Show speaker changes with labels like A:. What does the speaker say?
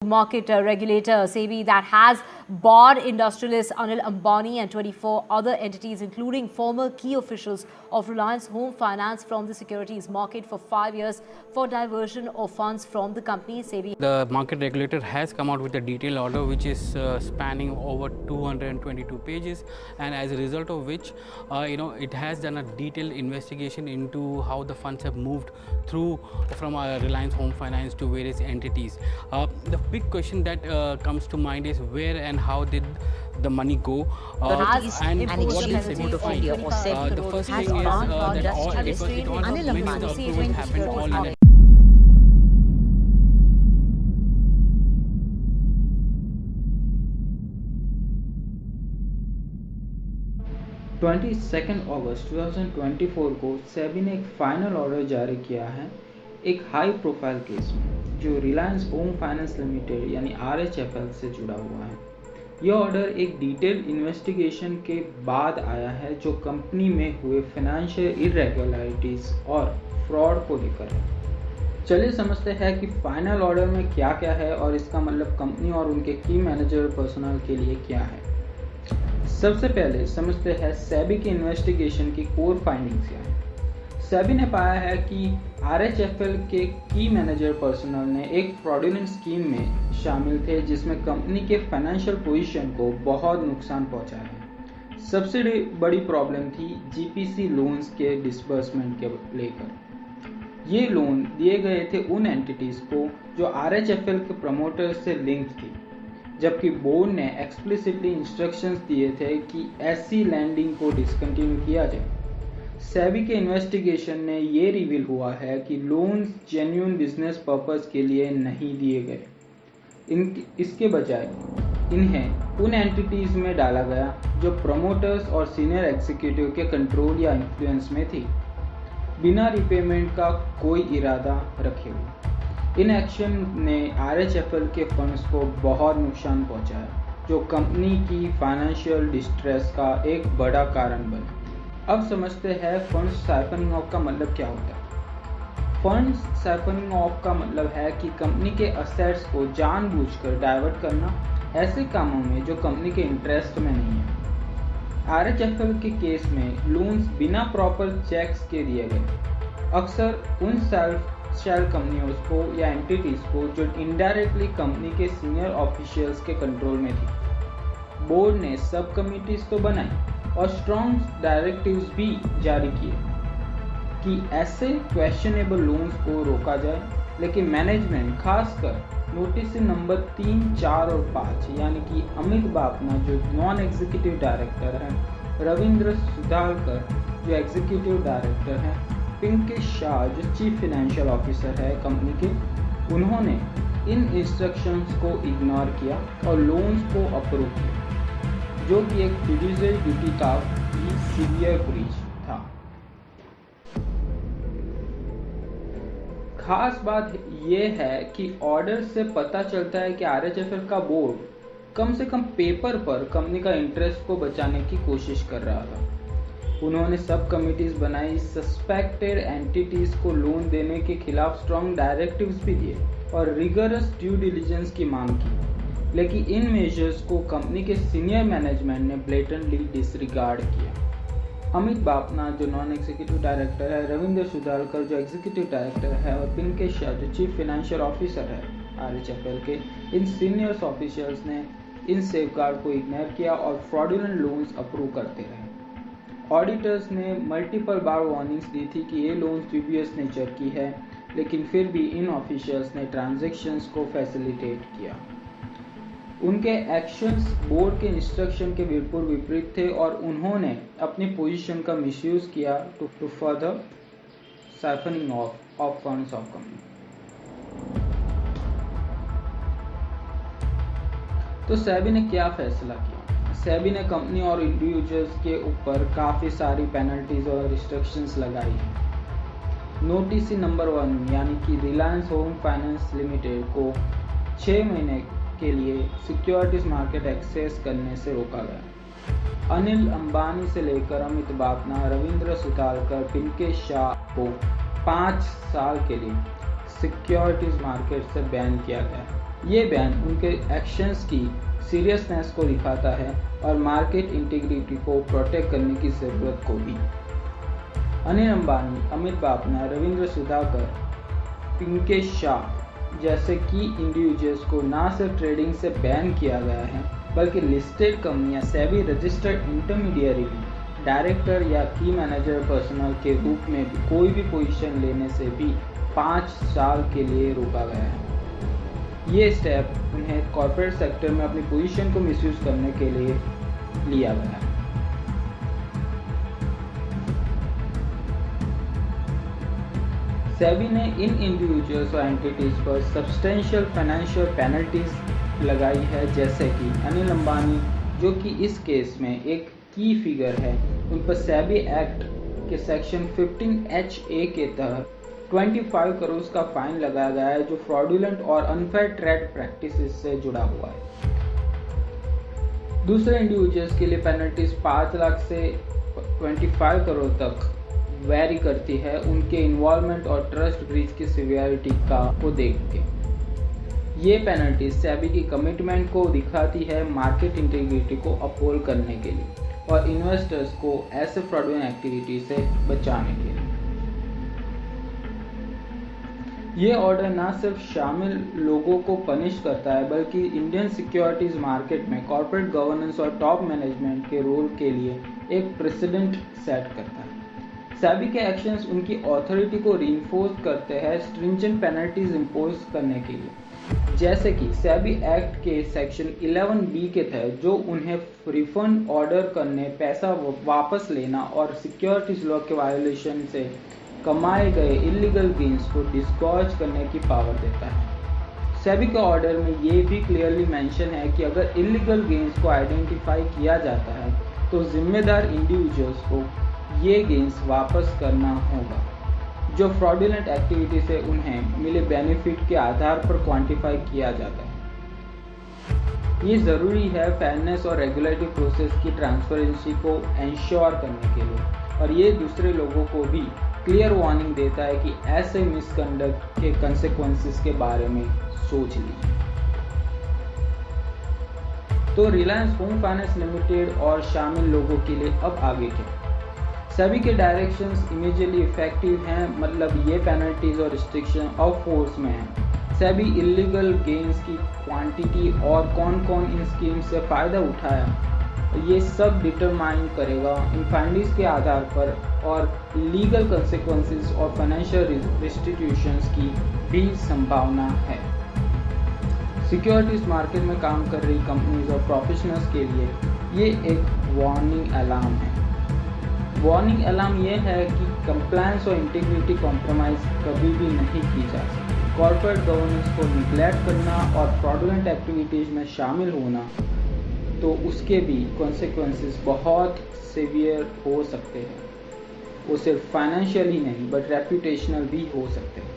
A: Market regulator SEBI that has barred industrialist Anil Ambani and 24 other entities, including former key officials of Reliance Home Finance, from the securities market for 5 years for diversion of funds from the company. SEBI,
B: the market regulator, has come out with a detailed order which is spanning over 222 pages, and as a result of which it has done a detailed investigation into how the funds have moved through from Reliance Home Finance to various entities. The big question that comes to mind is where and how did the money go, and what did SEBI find? The first thing is that all many of the approvals happened all in a
C: 22 अगस्त 2024 को सेबी ने एक final order जारी किया है एक high profile case में जो Reliance home finance limited यानी RHFL से जुड़ा हुआ है। यह ऑर्डर एक डिटेल इन्वेस्टिगेशन के बाद आया है जो कंपनी में हुए फाइनेंशियल इरेगुलरिटीज और फ्रॉड को लेकर है। चलिए समझते हैं कि फाइनल ऑर्डर में क्या क्या है और इसका मतलब कंपनी और उनके की मैनेजर पर्सनल के लिए क्या है। सबसे पहले समझते हैं सेबी के इन्वेस्टिगेशन की कोर फाइंडिंग्स क्या है। सेबी ने पाया है कि RHFL के की मैनेजर पर्सनल ने एक फ्रॉडुलेंट स्कीम में शामिल थे जिसमें कंपनी के फाइनेंशियल पोजीशन को बहुत नुकसान पहुंचा है। सबसे बड़ी प्रॉब्लम थी GPC लोन्स के डिसबर्समेंट के लेकर। ये लोन दिए गए थे उन एंटिटीज को जो RHFL के प्रमोटर से लिंक थी, जबकि बोर्ड ने एक्सप्लिसिटली इंस्ट्रक्शंस दिए थे कि ऐसी लैंडिंग को डिसकंटिन्यू किया जाए। सेबी के इन्वेस्टिगेशन ने ये रिवील हुआ है कि लोन्स जेन्युइन बिजनेस पर्पस के लिए नहीं दिए गए। इसके बजाय इन्हें उन एंटिटीज में डाला गया जो प्रमोटर्स और सीनियर एग्जीक्यूटिव के कंट्रोल या इन्फ्लुएंस में थी, बिना रिपेमेंट का कोई इरादा रखे हुए। इन एक्शन ने RHFL के फंड्स को बहुत नुकसान पहुंचाया जो कंपनी की फाइनेंशियल डिस्ट्रेस का एक बड़ा कारण बना। अब समझते हैं फंड्स साइफनिंग ऑफ का मतलब क्या होता है। फंड्स साइफनिंग ऑफ का मतलब है कि कंपनी के असेट्स को जानबूझकर डाइवर्ट करना ऐसे कामों में जो कंपनी के इंटरेस्ट में नहीं है। RHFL के केस में लोन्स बिना प्रॉपर चेक्स के दिए गए, अक्सर उन सेल्फ शेल कंपनियों को या एंटिटीज को जो इनडायरेक्टली कंपनी के सीनियर ऑफिशियल्स के कंट्रोल में थी। बोर्ड ने सब कमिटीज तो बनाई और स्ट्रॉन्ग डायरेक्टिव्स भी जारी किए कि ऐसे क्वेश्चनेबल लोन्स को रोका जाए, लेकिन मैनेजमेंट खासकर नोटिस नंबर 3, 4 और 5 यानी कि अमित बापना जो नॉन एग्जीक्यूटिव डायरेक्टर हैं, रविंद्र सुधालकर जो एग्जीक्यूटिव डायरेक्टर हैं, पिंकेश शाह जो चीफ फाइनेंशियल ऑफिसर है कंपनी के, उन्होंने इन इंस्ट्रक्शंस को इग्नोर किया और लोन्स को अप्रूव किया, जो कि एक फिड्यूशियरी ड्यूटी का भी सीवियर ब्रीच था। खास बात यह है कि ऑर्डर से पता चलता है कि RHFL का बोर्ड कम से कम पेपर पर कंपनी का इंटरेस्ट को बचाने की कोशिश कर रहा था। उन्होंने सब कमिटीज बनाई, सस्पेक्टेड एंटिटीज को लोन देने के खिलाफ स्ट्रॉन्ग डायरेक्टिव्स भी दिए और रिगरस ड्यू डिलिजेंस की मांग की, लेकिन इन मेजर्स को कंपनी के सीनियर मैनेजमेंट ने ब्लेटेंटली डिसरिगार्ड किया। अमित बापना जो नॉन एग्जीक्यूटिव डायरेक्टर है, रविंद्र सुधालकर जो एग्जीक्यूटिव डायरेक्टर है और पिंकेश शाह जो चीफ फाइनेंशियल ऑफिसर है RHFL के, इन सीनियर्स ऑफिशियल्स ने इन सेफगार्ड को इग्नोर किया और फ्रॉडुलेंट लोन्स अप्रूव करते रहे। ऑडिटर्स ने मल्टीपल बार वार्निंग्स दी थी कि ये लोन्स ड्यूबियस नेचर की है, लेकिन फिर भी इन ऑफिशियल्स ने ट्रांजैक्शंस को फैसिलिटेट किया। उनके एक्शंस बोर्ड के इंस्ट्रक्शन के बिल्कुल विपरीत थे और उन्होंने अपनी पोजीशन का मिसयूज किया to further siphoning of funds of company. तो सेबी ने क्या फैसला किया? सेबी ने कंपनी और इंडिविजुअल्स के ऊपर काफ़ी सारी पेनल्टीज और रिस्ट्रिक्शंस लगाई है। नोटिस नंबर 1 यानी कि रिलायंस होम फाइनेंस लिमिटेड को 6 महीने के लिए सिक्योरिटीज मार्केट एक्सेस करने से रोका गया। अनिल अंबानी से लेकर अमित बापना, रविंद्र सुतारकर, पिंकेश शाह को 5 साल के लिए सिक्योरिटीज मार्केट से बैन किया गया। ये बैन उनके एक्शंस की सीरियसनेस को दिखाता है और मार्केट इंटीग्रिटी को प्रोटेक्ट करने की ज़रूरत को भी। अनिल अंबानी, अमित बापना, रविंद्र सुधाकर, पिंकेश शाह जैसे की इंडिविजुअल्स को न सिर्फ ट्रेडिंग से बैन किया गया है, बल्कि लिस्टेड कंपनियां सेबी रजिस्टर्ड इंटरमीडियरी डायरेक्टर या की मैनेजर पर्सनल के रूप में कोई भी पोजीशन लेने से भी 5 साल के लिए रोका गया है। ये स्टेप उन्हें कॉर्पोरेट सेक्टर में अपनी पोजीशन को मिसयूज करने के लिए लिया गया है। सेबी ने इन इंडिविजुअल्स और एंटिटीज पर सब्सटेंशियल फाइनेंशियल पेनल्टीज लगाई है, जैसे कि अनिल अंबानी, जो कि इस केस में एक की फिगर है, उन पर सेबी एक्ट के सेक्शन 15HA के तहत 25 करोड़ का फाइन लगाया गया है, जो फ्रॉडुलेंट और अनफेयर ट्रेड प्रैक्टिसेस से जुड़ा हुआ है। दूसरे इंडिविजुअल्स के लिए पेनल्टीज 5 लाख से 25 करोड़ तक वेरी करती है, उनके इन्वॉल्वमेंट और ट्रस्ट ब्रीच की सिवियरिटी को देख के। ये पेनल्टी सेबी की कमिटमेंट को दिखाती है मार्केट इंटीग्रिटी को अपहोल्ड करने के लिए और इन्वेस्टर्स को ऐसे फ्रॉडुलेंट एक्टिविटी से बचाने के लिए। ये ऑर्डर न सिर्फ शामिल लोगों को पनिश करता है, बल्कि इंडियन सिक्योरिटीज मार्केट में कॉर्पोरेट गवर्नेंस और टॉप मैनेजमेंट के रोल के लिए एक प्रेसिडेंट सेट करता है। सेबी के एक्शंस उनकी अथॉरिटी को रीइंफोर्स करते हैं स्ट्रिंजेंट पेनल्टीज इंपोज करने के लिए, जैसे कि सेबी एक्ट के सेक्शन 11B के तहत, जो उन्हें रिफंड ऑर्डर करने, पैसा वापस लेना और सिक्योरिटीज लॉ के वायोलेशन से कमाए गए इलीगल गेन्स को डिस्गॉर्ज करने की पावर देता है। सेबी के ऑर्डर में ये भी क्लियरली मेंशन है कि अगर इलीगल गेन्स को आइडेंटिफाई किया जाता है तो जिम्मेदार इंडिविजुअल्स को ये गेन्स वापस करना होगा, जो फ्रॉडुलेंट एक्टिविटी से उन्हें मिले बेनिफिट के आधार पर क्वांटिफाई किया जाता है। ये ज़रूरी है फेयरनेस और रेगुलेटरी प्रोसेस की ट्रांसपेरेंसी को एंश्योर करने के लिए, और ये दूसरे लोगों को भी क्लियर वार्निंग देता है कि ऐसे मिसकंडक्ट के कंसेक्वेंसेस के बारे में सोच लीजिए। तो रिलायंस होम फाइनेंस लिमिटेड और शामिल लोगों के लिए अब आगे क्या? सभी के डायरेक्शंस इमीडिएटली इफेक्टिव हैं, मतलब ये पेनल्टीज और रिस्ट्रिक्शन ऑफ फोर्स में हैं। सभी इलीगल गेन्स की क्वांटिटी और कौन कौन इन स्कीम से फ़ायदा उठाया, ये सब डिटरमाइन करेगा इन फाइंडिंग्स के आधार पर, और लीगल कंसेक्वेंसेस और फाइनेंशियल रिस्ट्रिक्शंस की भी संभावना है। सिक्योरिटीज मार्केट में काम कर रही कंपनीज और प्रोफेशनल्स के लिए ये एक वार्निंग अलार्म है। वार्निंग अलार्म ये है कि कंप्लायंस और इंटीग्रिटी कॉम्प्रोमाइज़ कभी भी नहीं की जा सकती। कॉर्पोरेट गवर्नेंस को निग्लेक्ट करना और फ्रॉडुलेंट एक्टिविटीज़ में शामिल होना, तो उसके भी कॉन्सिक्वेंसेस बहुत सीवियर हो सकते हैं। वो सिर्फ फाइनेंशियल ही नहीं बट रेपुटेशनल भी हो सकते हैं।